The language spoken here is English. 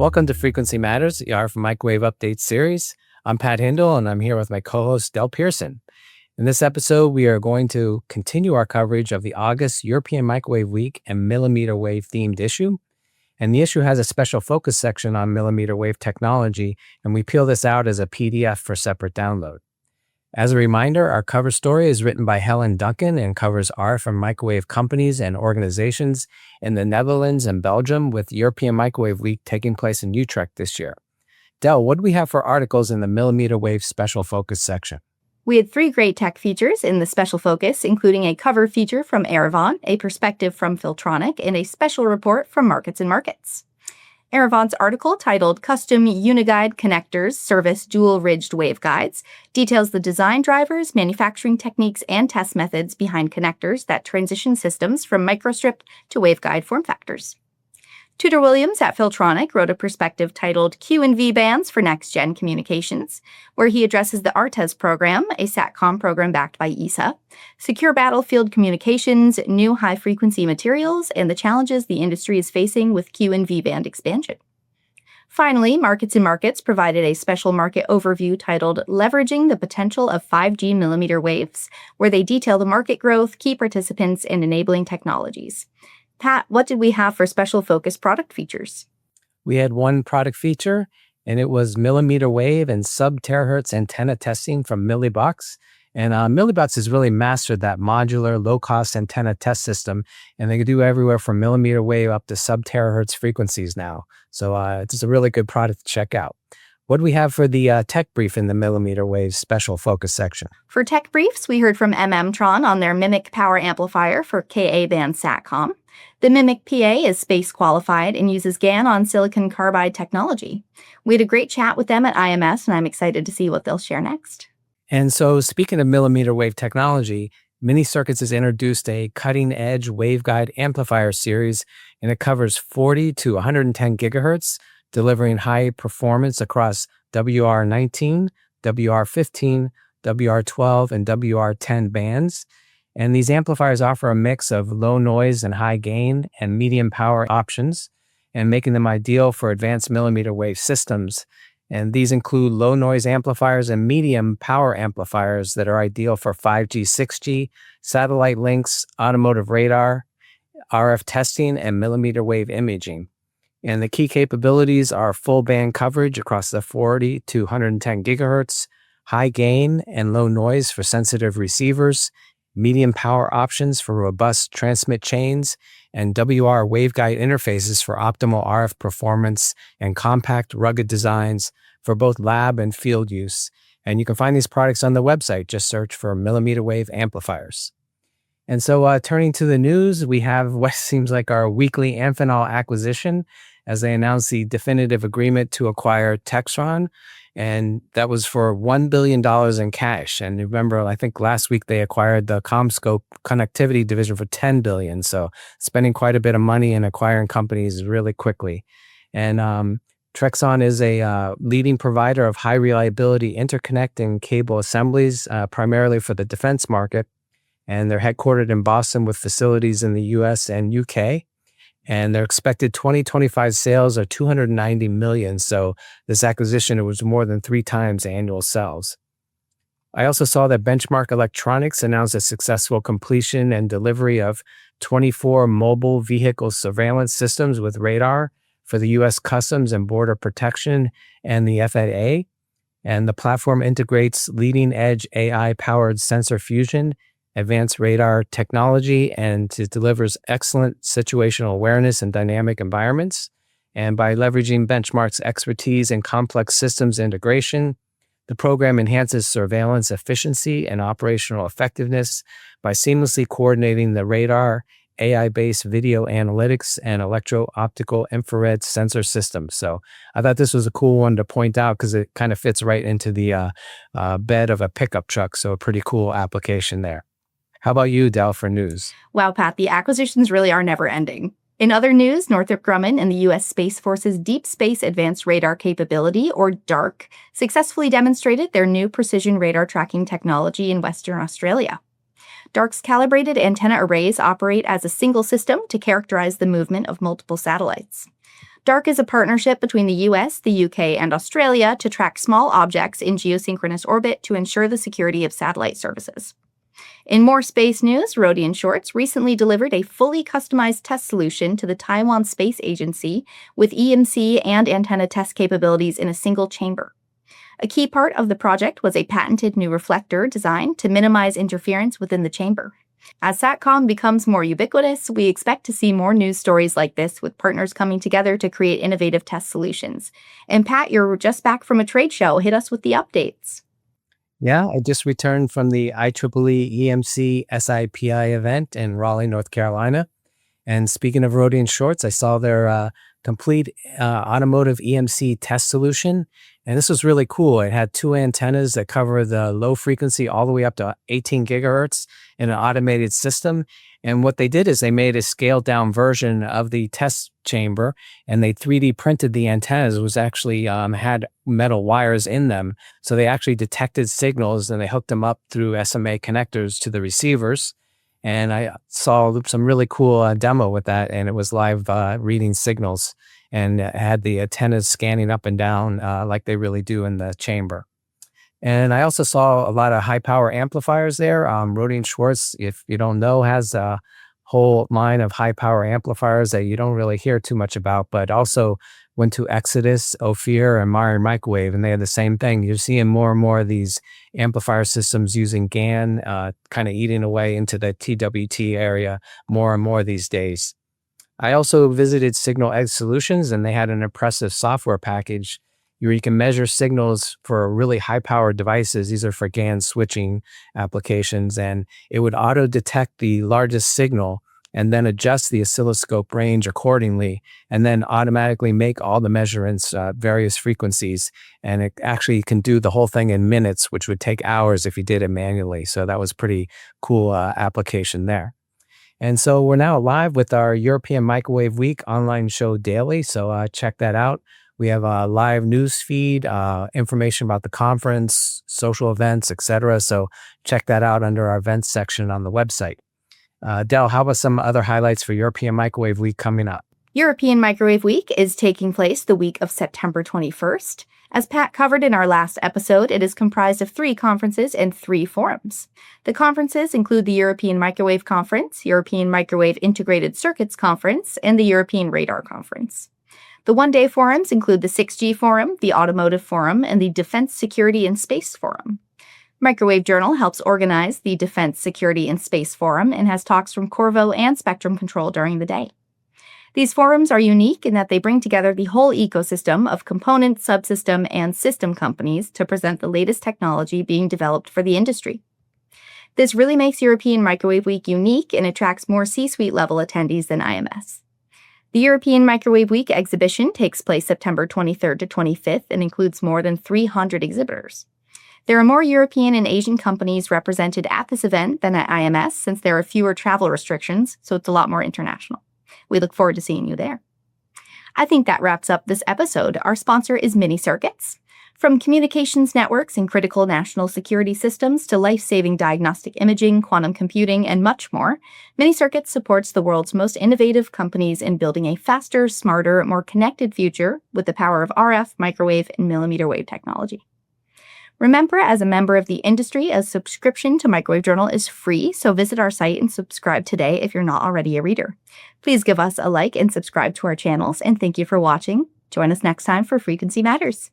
Welcome to Frequency Matters, the RF Microwave Update series. I'm Pat Hindle, and I'm here with my co-host, Del Pearson. In this episode, we are going to continue our coverage of the August European Microwave Week and mmWave themed issue. And the issue has a special focus section on mmWave technology, and we peel this out as a PDF for separate download. As a reminder, our cover story is written by Helen Duncan and covers RF and microwave companies and organizations in the Netherlands and Belgium, with European Microwave Week taking place in Utrecht this year. Del, what do we have for articles in the mmWave special focus section? We had 3 great tech features in the special focus, including a cover feature from Erevan, a perspective from Filtronic, and a special report from Markets and Markets. Erevan's article, titled Custom Uniguide Connectors Service Dual-Ridged Waveguides, details the design drivers, manufacturing techniques, and test methods behind connectors that transition systems from microstrip to waveguide form factors. Tudor Williams at Filtronic wrote a perspective titled Q and V Bands for Next-Gen Communications, where he addresses the ARTES program, a SATCOM program backed by ESA, secure battlefield communications, new high-frequency materials, and the challenges the industry is facing with Q and V band expansion. Finally, Markets and Markets provided a special market overview titled Leveraging the Potential of 5G Millimeter Waves, where they detail the market growth, key participants, and enabling technologies. Pat, what did we have for special focus product features? We had one product feature, and it was mmWave and sub-terahertz antenna testing from Millibox. And Millibox has really mastered that modular, low-cost antenna test system, and they can do everywhere from mmWave up to sub-terahertz frequencies now. So it's a really good product to check out. What do we have for the tech brief in the mmWave special focus section? For tech briefs, we heard from mmTron on their MMIC power amplifier for Ka-band SATCOM. The MMIC PA is space qualified and uses GaN on silicon carbide technology. We had a great chat with them at IMS, and I'm excited to see what they'll share next. And so, speaking of mmWave technology, Mini Circuits has introduced a cutting-edge waveguide amplifier series, and it covers 40 to 110 gigahertz, delivering high performance across WR19, WR15, WR12, and WR10 bands. And these amplifiers offer a mix of low noise and high gain and medium power options, and making them ideal for advanced millimeter wave systems. And these include low noise amplifiers and medium power amplifiers that are ideal for 5G, 6G, satellite links, automotive radar, RF testing, and millimeter wave imaging. And the key capabilities are full band coverage across the 40 to 110 gigahertz, high gain and low noise for sensitive receivers, medium power options for robust transmit chains, and WR waveguide interfaces for optimal RF performance and compact, rugged designs for both lab and field use. And you can find these products on the website. Just search for millimeter wave amplifiers. And so turning to the news, we have what seems like our weekly Amphenol acquisition, as they announced the definitive agreement to acquire Textron. And that was for $1 billion in cash. And remember, I think last week they acquired the CommScope connectivity division for $10 billion. So spending quite a bit of money in acquiring companies really quickly. And Textron is a leading provider of high reliability interconnect and cable assemblies, primarily for the defense market. And they're headquartered in Boston with facilities in the US and UK. And their expected 2025 sales are $290 million. So this acquisition, it was more than 3 times annual sales. I also saw that Benchmark Electronics announced a successful completion and delivery of 24 mobile vehicle surveillance systems with radar for the U.S. Customs and Border Protection and the FAA. And the platform integrates leading-edge AI-powered sensor fusion, advanced radar technology, and it delivers excellent situational awareness in dynamic environments. And by leveraging Benchmark's expertise in complex systems integration, the program enhances surveillance efficiency and operational effectiveness by seamlessly coordinating the radar, AI-based video analytics, and electro-optical infrared sensor systems. So I thought this was a cool one to point out because it kind of fits right into the bed of a pickup truck. So a pretty cool application there. How about you, Del, for news? Wow, Pat, the acquisitions really are never ending. In other news, Northrop Grumman and the U.S. Space Force's Deep Space Advanced Radar Capability, or DARC, successfully demonstrated their new precision radar tracking technology in Western Australia. DARC's calibrated antenna arrays operate as a single system to characterize the movement of multiple satellites. DARC is a partnership between the US, the UK, and Australia to track small objects in geosynchronous orbit to ensure the security of satellite services. In more space news, Rodian Shorts recently delivered a fully customized test solution to the Taiwan Space Agency with EMC and antenna test capabilities in a single chamber. A key part of the project was a patented new reflector designed to minimize interference within the chamber. As SATCOM becomes more ubiquitous, we expect to see more news stories like this with partners coming together to create innovative test solutions. And Pat, you're just back from a trade show. Hit us with the updates. Yeah, I just returned from the IEEE EMC SIPI event in Raleigh, North Carolina. And speaking of Rodian Shorts, I saw their complete automotive EMC test solution. And this was really cool. It had two antennas that cover the low frequency all the way up to 18 gigahertz in an automated system. And what they did is they made a scaled down version of the test chamber, and they 3D printed the antennas. It was actually had metal wires in them. So they actually detected signals and they hooked them up through SMA connectors to the receivers. And I saw some really cool demo with that, and it was live reading signals, and it had the antennas scanning up and down like they really do in the chamber. And I also saw a lot of high power amplifiers there. Rodian Schwartz, if you don't know, has a whole line of high power amplifiers that you don't really hear too much about, but also went to Exodus, Ophir, and mmWave, and they had the same thing. You're seeing more and more of these amplifier systems using GaN, kind of eating away into the TWT area more and more these days. I also visited Signal Edge Solutions, and they had an impressive software package where you can measure signals for really high-powered devices. These are for GaN switching applications, and it would auto-detect the largest signal and then adjust the oscilloscope range accordingly, and then automatically make all the measurements at various frequencies. And it actually can do the whole thing in minutes, which would take hours if you did it manually. So that was pretty cool application there. And so we're now live with our European Microwave Week online show daily. So check that out. We have a live news feed, information about the conference, social events, etc. So check that out under our events section on the website. Del, how about some other highlights for European Microwave Week coming up? European Microwave Week is taking place the week of September 21st. As Pat covered in our last episode, it is comprised of 3 conferences and 3 forums. The conferences include the European Microwave Conference, European Microwave Integrated Circuits Conference, and the European Radar Conference. The one-day forums include the 6G Forum, the Automotive Forum, and the Defense, Security, and Space Forum. Microwave Journal helps organize the Defense, Security, and Space Forum and has talks from Corvo and Spectrum Control during the day. These forums are unique in that they bring together the whole ecosystem of component, subsystem, and system companies to present the latest technology being developed for the industry. This really makes European Microwave Week unique and attracts more C-suite level attendees than IMS. The European Microwave Week exhibition takes place September 23rd to 25th and includes more than 300 exhibitors. There are more European and Asian companies represented at this event than at IMS since there are fewer travel restrictions, so it's a lot more international. We look forward to seeing you there. I think that wraps up this episode. Our sponsor is Mini Circuits. From communications networks and critical national security systems to life-saving diagnostic imaging, quantum computing, and much more, Mini Circuits supports the world's most innovative companies in building a faster, smarter, more connected future with the power of RF, microwave, and millimeter wave technology. Remember, as a member of the industry, a subscription to Microwave Journal is free, so visit our site and subscribe today if you're not already a reader. Please give us a like and subscribe to our channels, and thank you for watching. Join us next time for Frequency Matters.